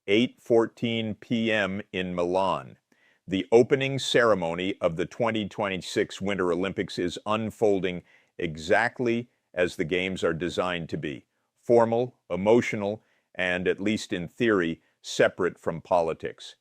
8:14 p.m. in Milan. The opening ceremony of the 2026 Winter Olympics is unfolding exactly as the Games are designed to be: formal, emotional, and, at least in theory, separate from politics.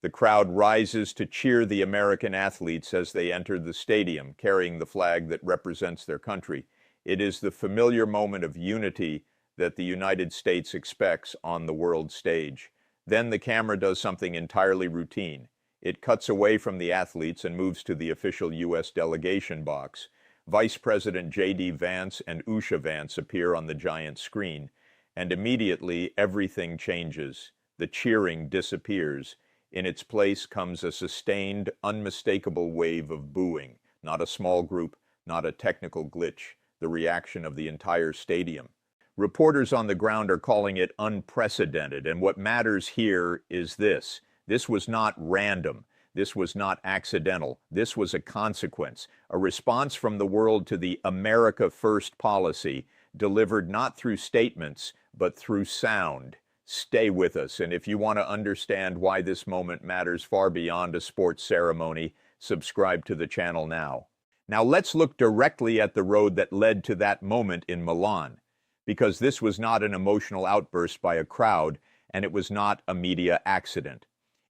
The crowd rises to cheer the American athletes as they enter the stadium, carrying the flag that represents their country. It is the familiar moment of unity that the United States expects on the world stage. Then the camera does something entirely routine. It cuts away from the athletes and moves to the official U.S. delegation box. Vice President J.D. Vance and Usha Vance appear on the giant screen, and immediately everything changes. The cheering disappears. In its place comes a sustained, unmistakable wave of booing. Not a small group, not a technical glitch, the reaction of the entire stadium. Reporters on the ground are calling it unprecedented, and what matters here is this. This was not random. This was not accidental. This was a consequence, a response from the world to the America First policy, delivered not through statements, but through sound. Stay with us, and if you want to understand why this moment matters far beyond a sports ceremony, subscribe to the channel now. Now let's look directly at the road that led to that moment in Milan, because this was not an emotional outburst by a crowd, and it was not a media accident.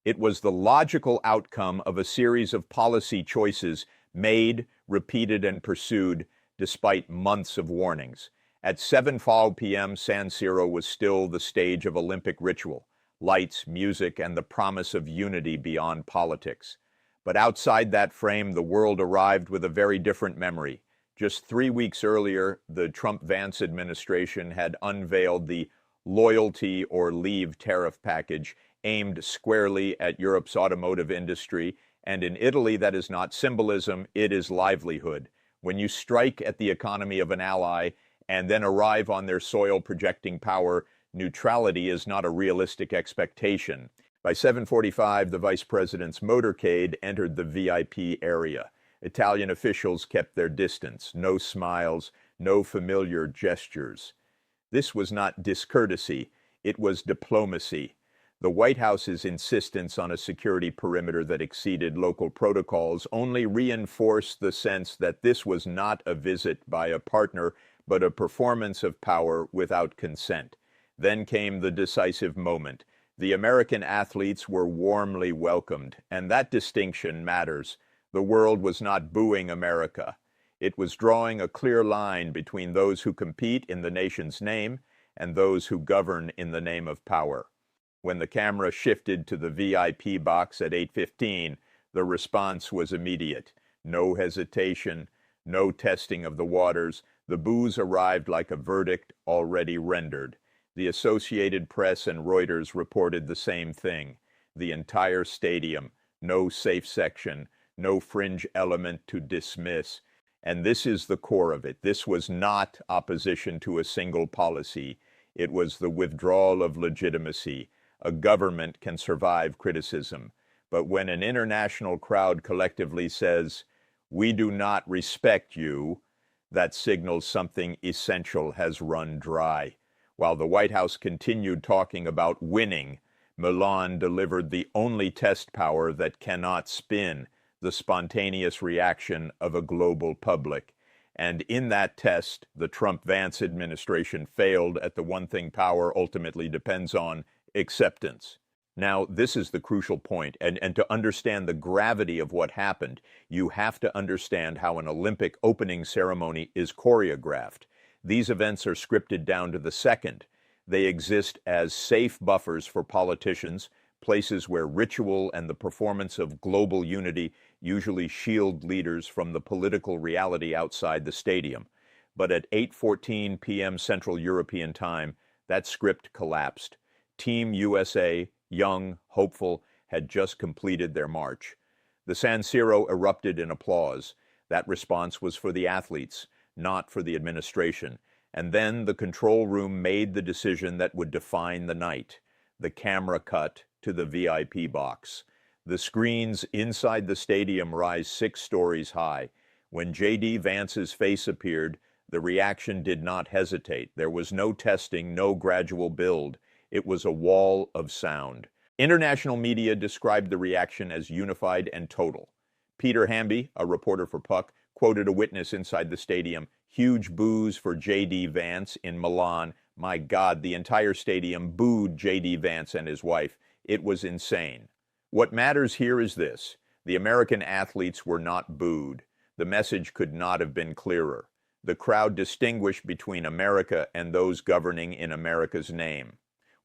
It was the logical outcome of a series of policy choices made, repeated, and pursued despite months of warnings. At 7:05 p.m., San Siro was still the stage of Olympic ritual, lights, music, and the promise of unity beyond politics. But outside that frame, the world arrived with a very different memory. Just 3 weeks earlier, the Trump-Vance administration had unveiled the loyalty or leave tariff package aimed squarely at Europe's automotive industry, and in Italy, that is not symbolism, it is livelihood. When you strike at the economy of an ally and then arrive on their soil projecting power, neutrality is not a realistic expectation. By 7:45, the vice president's motorcade entered the VIP area. Italian officials kept their distance, no smiles, no familiar gestures. This was not discourtesy, it was diplomacy. The White House's insistence on a security perimeter that exceeded local protocols only reinforced the sense that this was not a visit by a partner, but a performance of power without consent. Then came the decisive moment. The American athletes were warmly welcomed, and that distinction matters. The world was not booing America. It was drawing a clear line between those who compete in the nation's name and those who govern in the name of power. When the camera shifted to the VIP box at 8:15, the response was immediate. No hesitation, no testing of the waters. The boos arrived like a verdict already rendered. The Associated Press and Reuters reported the same thing. The entire stadium, no safe section, no fringe element to dismiss. And this is the core of it. This was not opposition to a single policy. It was the withdrawal of legitimacy. A government can survive criticism. But when an international crowd collectively says, "We do not respect you," that signals something essential has run dry. While the White House continued talking about winning, Milan delivered the only test power that cannot spin, the spontaneous reaction of a global public. And in that test, the Trump-Vance administration failed at the one thing power ultimately depends on: acceptance. Now, this is the crucial point, and to understand the gravity of what happened, you have to understand how an Olympic opening ceremony is choreographed. These events are scripted down to the second. They exist as safe buffers for politicians, places where ritual and the performance of global unity usually shield leaders from the political reality outside the stadium. But at 8:14 p.m. Central European Time, that script collapsed. Team USA, young, hopeful, had just completed their march. The San Siro erupted in applause. That response was for the athletes, not for the administration. And then the control room made the decision that would define the night. The camera cut to the VIP box. The screens inside the stadium rise 6 stories high. When J.D. Vance's face appeared, the reaction did not hesitate. There was no testing, no gradual build. It was a wall of sound. International media described the reaction as unified and total. Peter Hamby, a reporter for Puck, quoted a witness inside the stadium. Huge boos for J.D. Vance in Milan. My God, the entire stadium booed J.D. Vance and his wife. It was insane. What matters here is this. The American athletes were not booed. The message could not have been clearer. The crowd distinguished between America and those governing in America's name.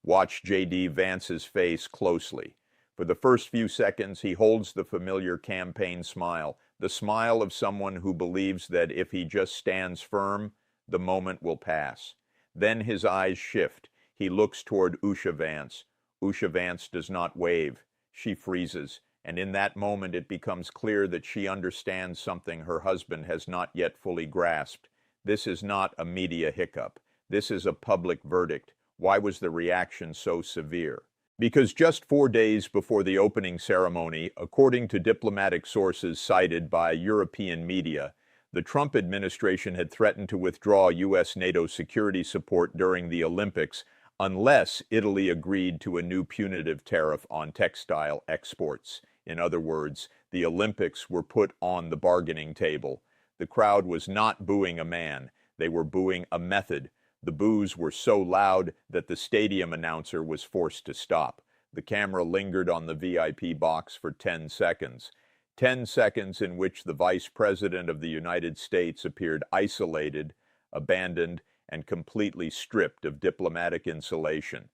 Watch J.D. Vance's face closely. For the first few seconds, he holds the familiar campaign smile, the smile of someone who believes that if he just stands firm, the moment will pass. Then his eyes shift. He looks toward Usha Vance. Usha Vance does not wave. She freezes, and in that moment it becomes clear that she understands something her husband has not yet fully grasped. This is not a media hiccup. This is a public verdict. Why was the reaction so severe? Because just 4 days before the opening ceremony, according to diplomatic sources cited by European media, the Trump administration had threatened to withdraw U.S. NATO security support during the Olympics unless Italy agreed to a new punitive tariff on textile exports. In other words, the Olympics were put on the bargaining table. The crowd was not booing a man. They were booing a method. The boos were so loud that the stadium announcer was forced to stop. The camera lingered on the VIP box for 10 seconds. 10 seconds in which the Vice President of the United States appeared isolated, abandoned, and completely stripped of diplomatic insulation.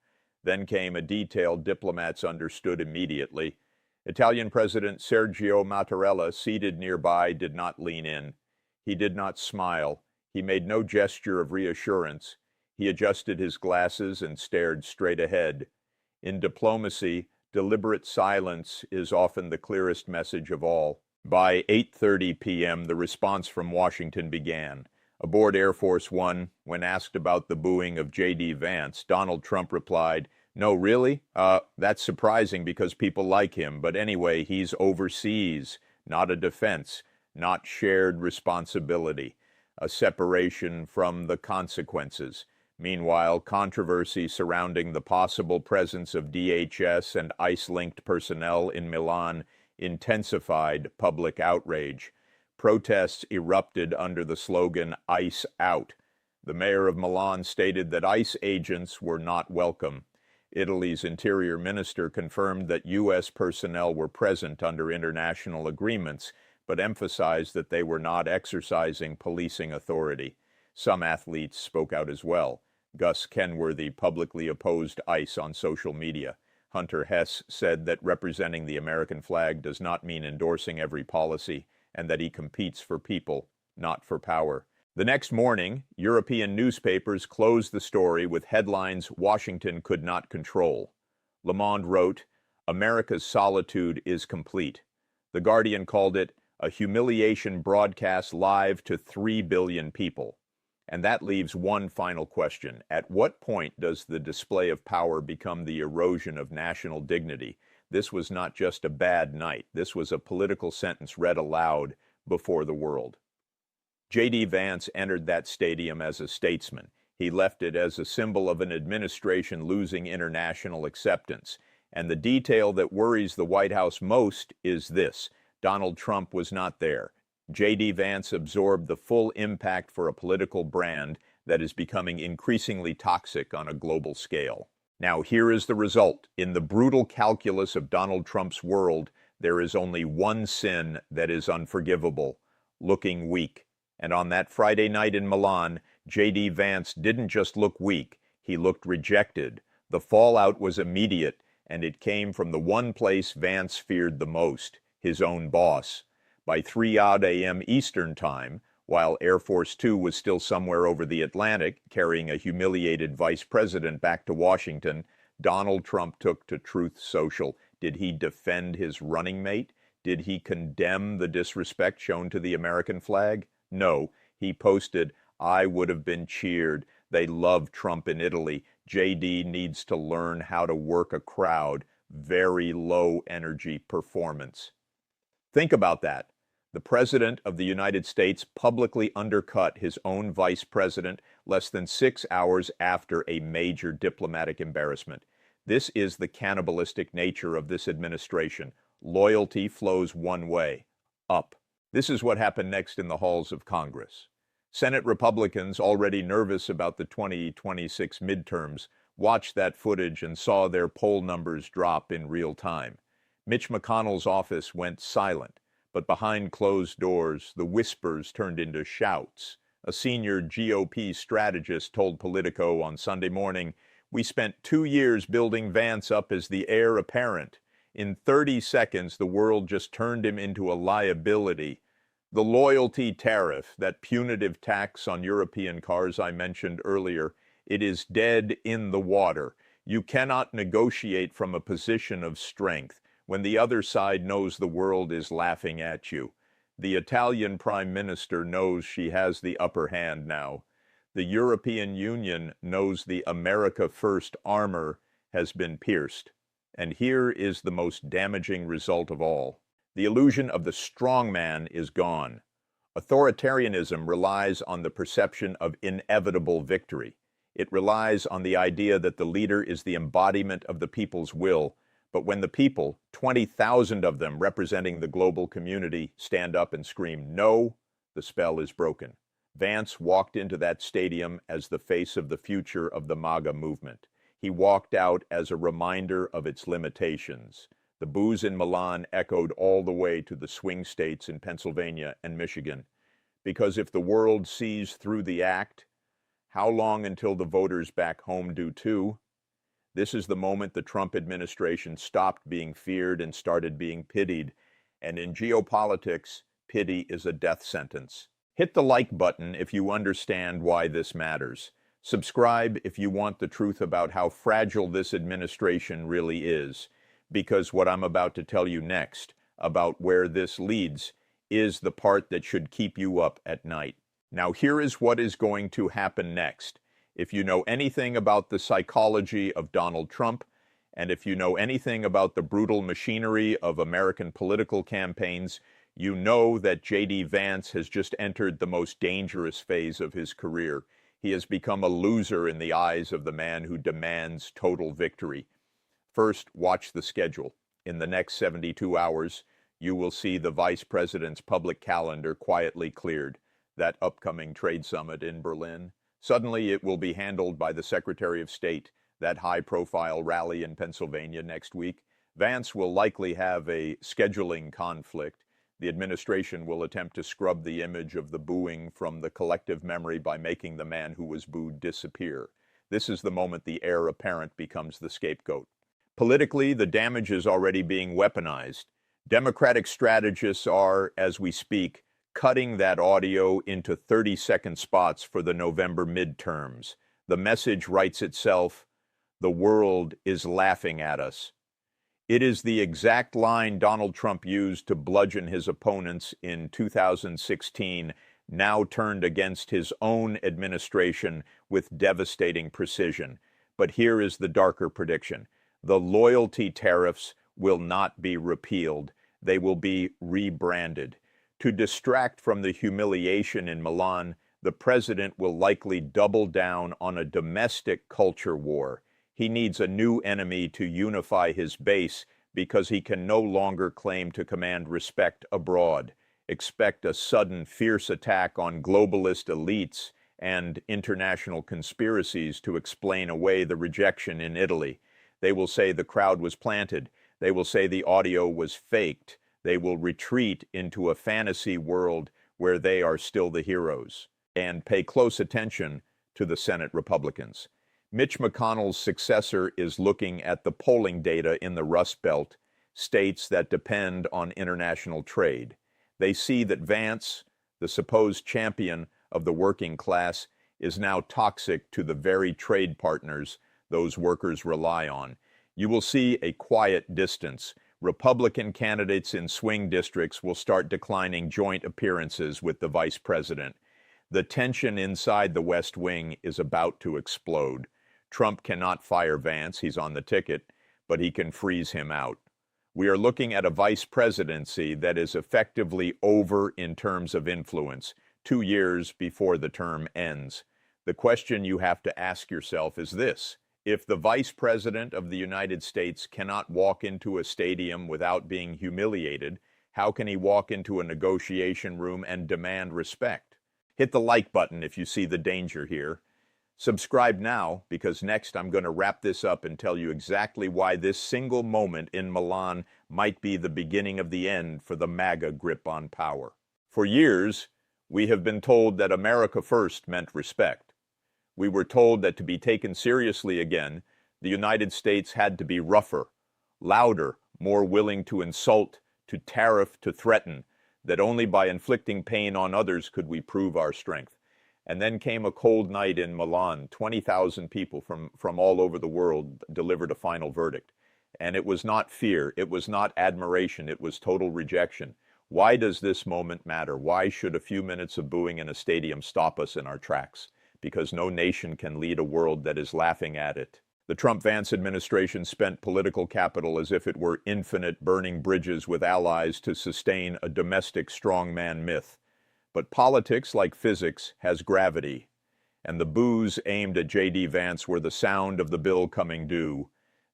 Then came a detail diplomats understood immediately. Italian President Sergio Mattarella, seated nearby, did not lean in. He did not smile. He made no gesture of reassurance. He adjusted his glasses and stared straight ahead. In diplomacy, deliberate silence is often the clearest message of all. By 8:30 p.m., the response from Washington began. Aboard Air Force One, when asked about the booing of J.D. Vance, Donald Trump replied, "No, really? That's surprising because people like him, but anyway, he's overseas, not a defense, not shared responsibility, a separation from the consequences." Meanwhile, controversy surrounding the possible presence of DHS and ICE-linked personnel in Milan intensified public outrage. Protests erupted under the slogan, "ICE out." The mayor of Milan stated that ICE agents were not welcome. Italy's interior minister confirmed that U.S. personnel were present under international agreements, but emphasized that they were not exercising policing authority. Some athletes spoke out as well. Gus Kenworthy publicly opposed ICE on social media. Hunter Hess said that representing the American flag does not mean endorsing every policy, and that he competes for people, not for power. The next morning, European newspapers closed the story with headlines Washington could not control. Le Monde wrote, "America's solitude is complete." The Guardian called it a humiliation broadcast live to 3 billion people. And that leaves one final question. At what point does the display of power become the erosion of national dignity? This was not just a bad night. This was a political sentence read aloud before the world. J.D. Vance entered that stadium as a statesman. He left it as a symbol of an administration losing international acceptance. And the detail that worries the White House most is this: Donald Trump was not there. J.D. Vance absorbed the full impact for a political brand that is becoming increasingly toxic on a global scale. Now, here is the result. In the brutal calculus of Donald Trump's world, there is only one sin that is unforgivable: looking weak. And on that Friday night in Milan, J.D. Vance didn't just look weak, he looked rejected. The fallout was immediate, and it came from the one place Vance feared the most, his own boss. By 3 a.m. Eastern Time, while Air Force Two was still somewhere over the Atlantic, carrying a humiliated vice president back to Washington, Donald Trump took to Truth Social. Did he defend his running mate? Did he condemn the disrespect shown to the American flag? No. He posted, "I would have been cheered. They love Trump in Italy. JD needs to learn how to work a crowd. Very low energy performance." Think about that. The President of the United States publicly undercut his own Vice President less than 6 hours after a major diplomatic embarrassment. This is the cannibalistic nature of this administration. Loyalty flows one way, up. This is what happened next in the halls of Congress. Senate Republicans, already nervous about the 2026 midterms, watched that footage and saw their poll numbers drop in real time. Mitch McConnell's office went silent, but behind closed doors, the whispers turned into shouts. A senior GOP strategist told Politico on Sunday morning, "We spent 2 years building Vance up as the heir apparent. In 30 seconds, the world just turned him into a liability. The loyalty tariff, that punitive tax on European cars I mentioned earlier, it is dead in the water. You cannot negotiate from a position of strength when the other side knows the world is laughing at you. The Italian Prime Minister knows she has the upper hand now. The European Union knows the America First armor has been pierced. And here is the most damaging result of all. The illusion of the strong man is gone. Authoritarianism relies on the perception of inevitable victory. It relies on the idea that the leader is the embodiment of the people's will. But when the people, 20,000 of them representing the global community, stand up and scream, "No," the spell is broken. Vance walked into that stadium as the face of the future of the MAGA movement. He walked out as a reminder of its limitations. The boos in Milan echoed all the way to the swing states in Pennsylvania and Michigan. Because if the world sees through the act, how long until the voters back home do too? This is the moment the Trump administration stopped being feared and started being pitied. And in geopolitics, pity is a death sentence. Hit the like button if you understand why this matters. Subscribe if you want the truth about how fragile this administration really is, because what I'm about to tell you next, about where this leads, is the part that should keep you up at night. Now here is what is going to happen next. If you know anything about the psychology of Donald Trump, and if you know anything about the brutal machinery of American political campaigns, you know that J.D. Vance has just entered the most dangerous phase of his career. He has become a loser in the eyes of the man who demands total victory. First, watch the schedule. In the next 72 hours, you will see the Vice President's public calendar quietly cleared. That upcoming trade summit in Berlin. Suddenly, it will be handled by the Secretary of State. That high-profile rally in Pennsylvania next week. Vance will likely have a scheduling conflict. The administration will attempt to scrub the image of the booing from the collective memory by making the man who was booed disappear. This is the moment the heir apparent becomes the scapegoat. Politically, the damage is already being weaponized. Democratic strategists are, as we speak, cutting that audio into 30-second spots for the November midterms. The message writes itself, "The world is laughing at us." It is the exact line Donald Trump used to bludgeon his opponents in 2016, now turned against his own administration with devastating precision. But here is the darker prediction. The loyalty tariffs will not be repealed. They will be rebranded. To distract from the humiliation in Milan, the president will likely double down on a domestic culture war. He needs a new enemy to unify his base because he can no longer claim to command respect abroad. Expect a sudden, fierce attack on globalist elites and international conspiracies to explain away the rejection in Italy. They will say the crowd was planted. They will say the audio was faked. They will retreat into a fantasy world where they are still the heroes. And pay close attention to the Senate Republicans. Mitch McConnell's successor is looking at the polling data in the Rust Belt, states that depend on international trade. They see that Vance, the supposed champion of the working class, is now toxic to the very trade partners those workers rely on. You will see a quiet distance. Republican candidates in swing districts will start declining joint appearances with the vice president. The tension inside the West Wing is about to explode. Trump cannot fire Vance, he's on the ticket, but he can freeze him out. We are looking at a vice presidency that is effectively over in terms of influence, 2 years before the term ends. The question you have to ask yourself is this: if the vice president of the United States cannot walk into a stadium without being humiliated, how can he walk into a negotiation room and demand respect? Hit the like button if you see the danger here. Subscribe now, because next I'm going to wrap this up and tell you exactly why this single moment in Milan might be the beginning of the end for the MAGA grip on power. For years, we have been told that America first meant respect. We were told that to be taken seriously again, the United States had to be rougher, louder, more willing to insult, to tariff, to threaten, that only by inflicting pain on others could we prove our strength. And then came a cold night in Milan. 20,000 people from all over the world delivered a final verdict. And it was not fear, it was not admiration, it was total rejection. Why does this moment matter? Why should a few minutes of booing in a stadium stop us in our tracks? Because no nation can lead a world that is laughing at it. The Trump-Vance administration spent political capital as if it were infinite, burning bridges with allies to sustain a domestic strongman myth. But politics, like physics, has gravity, and the boos aimed at J.D. Vance were the sound of the bill coming due.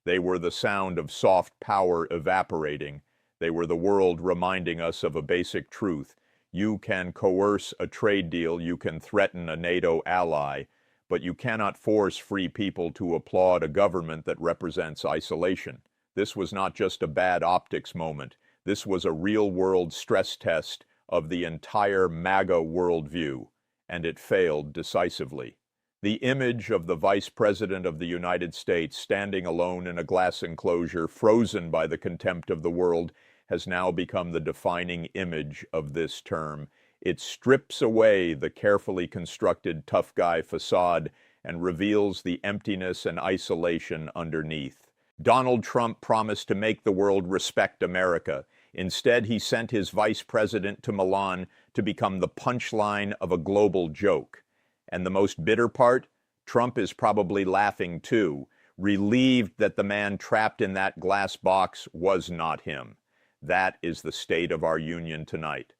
They were the sound of soft power evaporating. They were the world reminding us of a basic truth. You can coerce a trade deal, you can threaten a NATO ally, but you cannot force free people to applaud a government that represents isolation. This was not just a bad optics moment. This was a real-world stress test of the entire MAGA worldview, and it failed decisively. The image of the Vice President of the United States standing alone in a glass enclosure, frozen by the contempt of the world, has now become the defining image of this term. It strips away the carefully constructed tough guy facade and reveals the emptiness and isolation underneath. Donald Trump promised to make the world respect America. Instead, he sent his vice president to Milan to become the punchline of a global joke. And the most bitter part? Trump is probably laughing too, relieved that the man trapped in that glass box was not him. That is the state of our union tonight.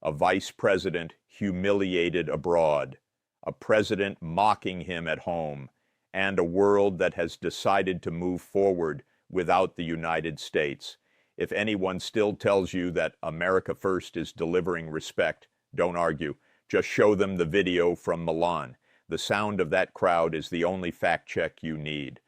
A vice president humiliated abroad, a president mocking him at home, and a world that has decided to move forward without the United States. If anyone still tells you that America first is delivering respect, don't argue. Just show them the video from Milan. The sound of that crowd is the only fact check you need.